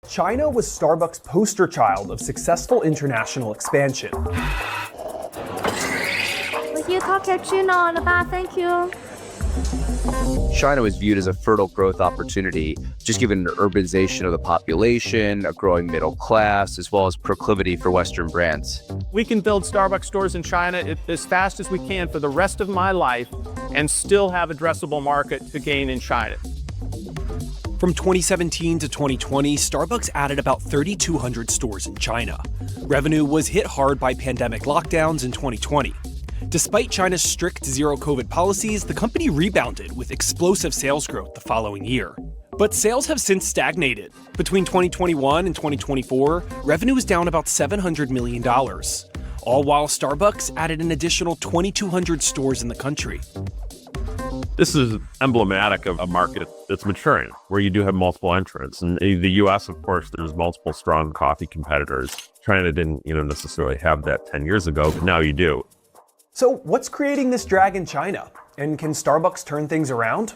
China was Starbucks' poster child of successful international expansion. 我要 cappuccino 了吧 Thank you. China was viewed as a fertile growth opportunity, just given the urbanization of the population, a growing middle class, as well as proclivity for Western brands. We can build Starbucks stores in China as fast as we can for the rest of my life and still have addressable market to gain in China. From 2017 to 2020, Starbucks added about 3,200 stores in China. Revenue was hit hard by pandemic lockdowns in 2020. Despite China's strict zero-COVID policies, the company rebounded with explosive sales growth the following year. But sales have since stagnated. Between 2021 and 2024, revenue is down about $700 million, all while Starbucks added an additional 2,200 stores in the country. This is emblematic of a market that's maturing, where you do have multiple entrants. In the US, of course, there's multiple strong coffee competitors. China didn't, necessarily have that 10 years ago, but now you do. So what's creating this drag in China? And can Starbucks turn things around?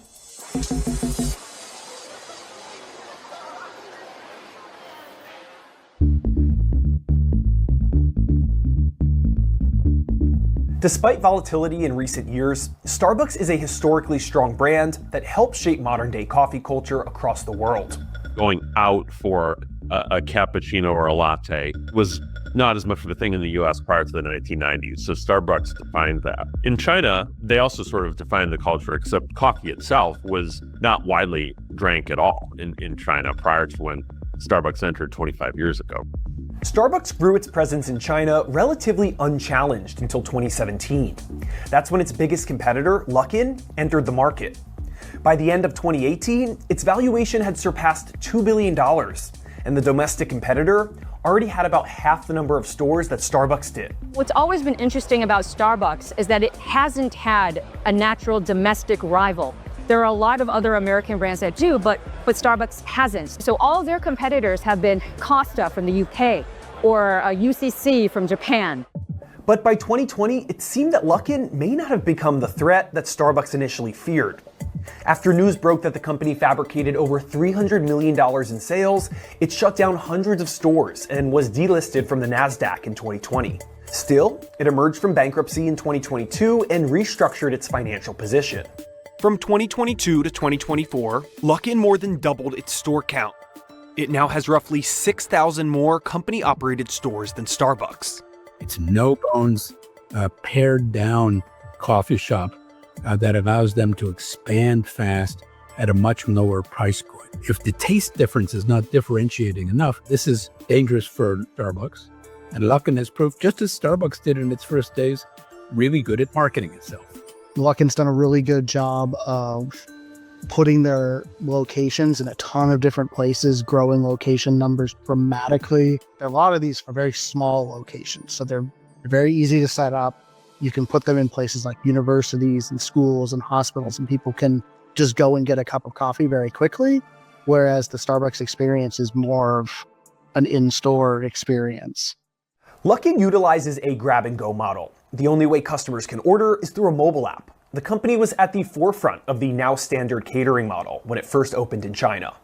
Despite volatility in recent years, Starbucks is a historically strong brand that helped shape modern-day coffee culture across the world. Going out for a cappuccino or a latte was not as much of a thing in the US prior to the 1990s, so Starbucks defined that. In China, they also sort of defined the culture, except coffee itself was not widely drank at all in China prior to when Starbucks entered 25 years ago. Starbucks grew its presence in China relatively unchallenged until 2017. That's when its biggest competitor, Luckin, entered the market. By the end of 2018, its valuation had surpassed $2 billion, and the domestic competitor already had about half the number of stores that Starbucks did. What's always been interesting about Starbucks is that it hasn't had a natural domestic rival. There are a lot of other American brands that do, but Starbucks hasn't. So all of their competitors have been Costa from the UK or UCC from Japan. But by 2020, it seemed that Luckin may not have become the threat that Starbucks initially feared. After news broke that the company fabricated over $300 million in sales, it shut down hundreds of stores and was delisted from the NASDAQ in 2020. Still, it emerged from bankruptcy in 2022 and restructured its financial position. From 2022 to 2024, Luckin more than doubled its store count. It now has roughly 6,000 more company-operated stores than Starbucks. It's no-bones, pared-down coffee shop that allows them to expand fast at a much lower price point. If the taste difference is not differentiating enough, this is dangerous for Starbucks. And Luckin has proved, just as Starbucks did in its first days, really good at marketing itself. Luckin's done a really good job of putting their locations in a ton of different places, growing location numbers dramatically. A lot of these are very small locations, so they're very easy to set up. You can put them in places like universities and schools and hospitals, and people can just go and get a cup of coffee very quickly, whereas the Starbucks experience is more of an in-store experience. Luckin utilizes a grab-and-go model. The only way customers can order is through a mobile app. The company was at the forefront of the now standard catering model when it first opened in China.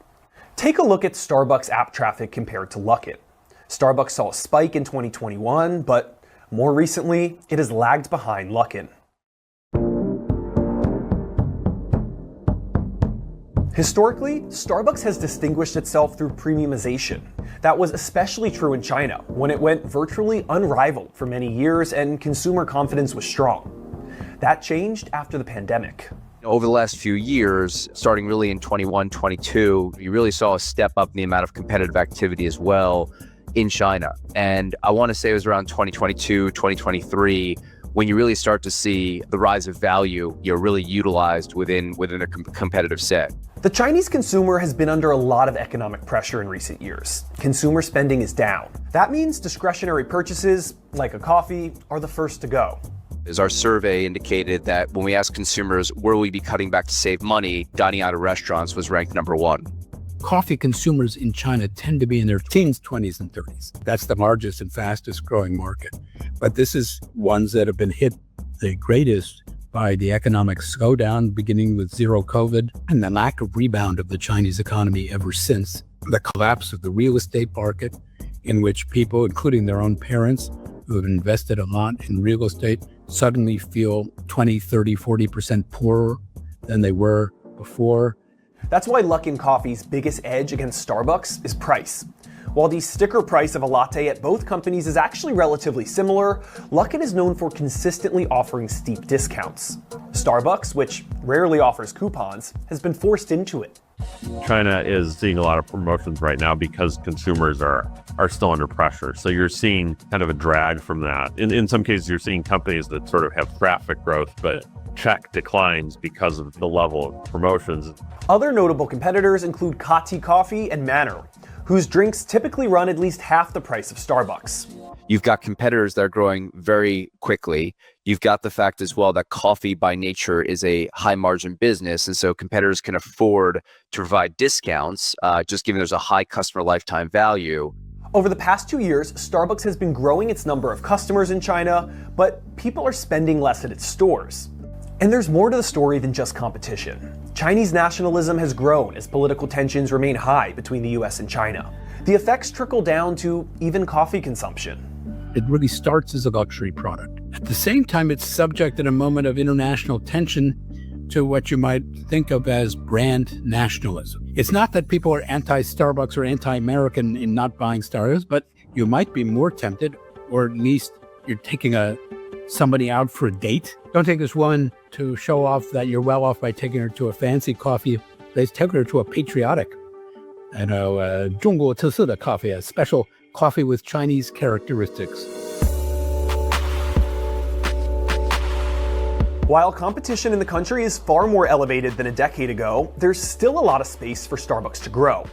Take a look at Starbucks app traffic compared to Luckin. Starbucks saw a spike in 2021, but more recently, it has lagged behind Luckin. Historically, Starbucks has distinguished itself through premiumization. That was especially true in China, when it went virtually unrivaled for many years and consumer confidence was strong. That changed after the pandemic. Over the last few years, starting really in 21, 22, you really saw a step up in the amount of competitive activity as well in China. And I want to say it was around 2022, 2023, when you really start to see the rise of value, really utilized within a competitive set. The Chinese consumer has been under a lot of economic pressure in recent years. Consumer spending is down. That means discretionary purchases, like a coffee, are the first to go. As our survey indicated that when we asked consumers, where will we be cutting back to save money, dining out of restaurants was ranked number one. Coffee consumers in China tend to be in their teens, 20s, and 30s. That's the largest and fastest growing market. But this is ones that have been hit the greatest by the economic slowdown beginning with zero COVID and the lack of rebound of the Chinese economy ever since. The collapse of the real estate market, in which people, including their own parents, who have invested a lot in real estate, suddenly feel 20, 30, 40% poorer than they were before. That's why Luckin Coffee's biggest edge against Starbucks is price. While the sticker price of a latte at both companies is actually relatively similar, Luckin is known for consistently offering steep discounts. Starbucks, which rarely offers coupons, has been forced into it. China is seeing a lot of promotions right now because consumers are still under pressure. So you're seeing kind of a drag from that. In some cases, you're seeing companies that sort of have traffic growth, but check declines because of the level of promotions. Other notable competitors include Kati Coffee and Manner, whose drinks typically run at least half the price of Starbucks. You've got competitors that are growing very quickly. You've got the fact as well that coffee by nature is a high margin business. And so competitors can afford to provide discounts, just given there's a high customer lifetime value. Over the past 2 years, Starbucks has been growing its number of customers in China, but people are spending less at its stores. And there's more to the story than just competition. Chinese nationalism has grown as political tensions remain high between the US and China. The effects trickle down to even coffee consumption. It really starts as a luxury product. At the same time, it's subject in a moment of international tension to what you might think of as brand nationalism. It's not that people are anti-Starbucks or anti-American in not buying Starbucks, but you might be more tempted, or at least you're taking somebody out for a date. Don't take this woman to show off that you're well off by taking her to a fancy coffee place. Take her to a patriotic, 中国特色的 coffee, a special coffee with Chinese characteristics. While competition in the country is far more elevated than a decade ago, there's still a lot of space for Starbucks to grow.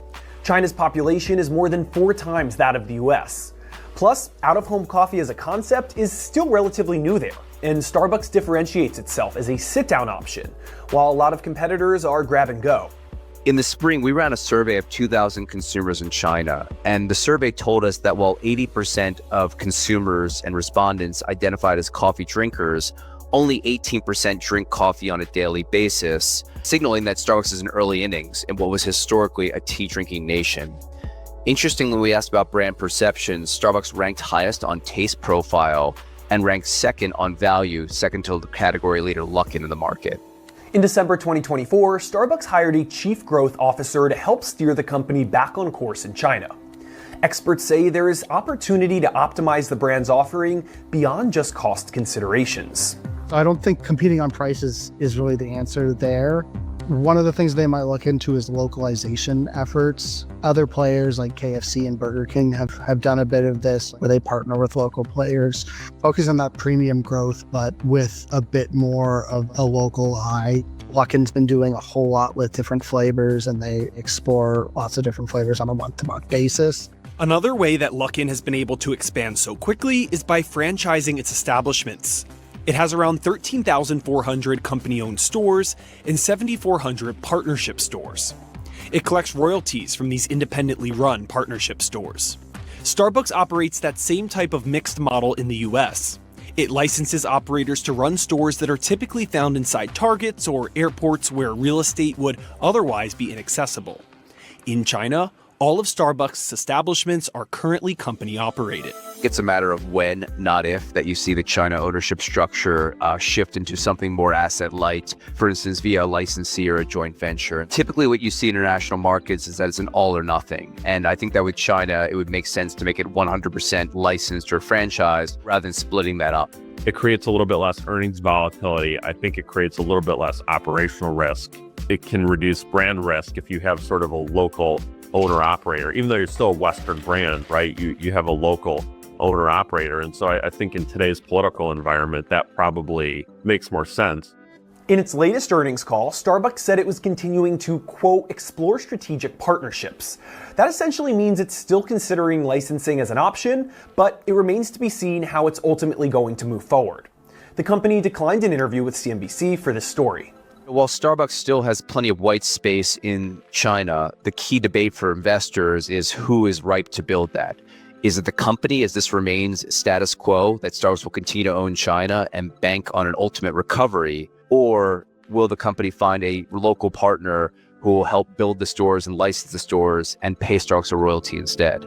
China's population is more than 4 times that of the US. Plus, out-of-home coffee as a concept is still relatively new there, and Starbucks differentiates itself as a sit-down option, while a lot of competitors are grab and go. In the spring, we ran a survey of 2,000 consumers in China, and the survey told us that while 80% of consumers and respondents identified as coffee drinkers, only 18% drink coffee on a daily basis, signaling that Starbucks is in early innings in what was historically a tea-drinking nation. Interestingly, when we asked about brand perception, Starbucks ranked highest on taste profile and ranked second on value, second to the category leader Luckin in the market. In December 2024, Starbucks hired a chief growth officer to help steer the company back on course in China. Experts say there is opportunity to optimize the brand's offering beyond just cost considerations. I don't think competing on prices is really the answer there. One of the things they might look into is localization efforts. Other players like KFC and Burger King have done a bit of this, where they partner with local players, focus on that premium growth, but with a bit more of a local eye. Luckin's been doing a whole lot with different flavors, and they explore lots of different flavors on a month-to-month basis. Another way that Luckin has been able to expand so quickly is by franchising its establishments. It has around 13,400 company-owned stores and 7,400 partnership stores. It collects royalties from these independently run partnership stores. Starbucks operates that same type of mixed model in the US. It licenses operators to run stores that are typically found inside Targets or airports where real estate would otherwise be inaccessible. In China, all of Starbucks' establishments are currently company operated. It's a matter of when, not if, that you see the China ownership structure shift into something more asset light, for instance, via a licensee or a joint venture. Typically what you see in international markets is that it's an all or nothing. And I think that with China, it would make sense to make it 100% licensed or franchised rather than splitting that up. It creates a little bit less earnings volatility. I think it creates a little bit less operational risk. It can reduce brand risk if you have sort of a local owner operator, even though you're still a Western brand, right? You have a local owner operator. And so I think in today's political environment, that probably makes more sense. In its latest earnings call, Starbucks said it was continuing to, quote, explore strategic partnerships. That essentially means it's still considering licensing as an option, but it remains to be seen how it's ultimately going to move forward. The company declined an interview with CNBC for this story. While Starbucks still has plenty of white space in China, the key debate for investors is who is ripe to build that. Is it the company, as this remains status quo, that Starbucks will continue to own China and bank on an ultimate recovery? Or will the company find a local partner who will help build the stores and license the stores and pay Starbucks a royalty instead?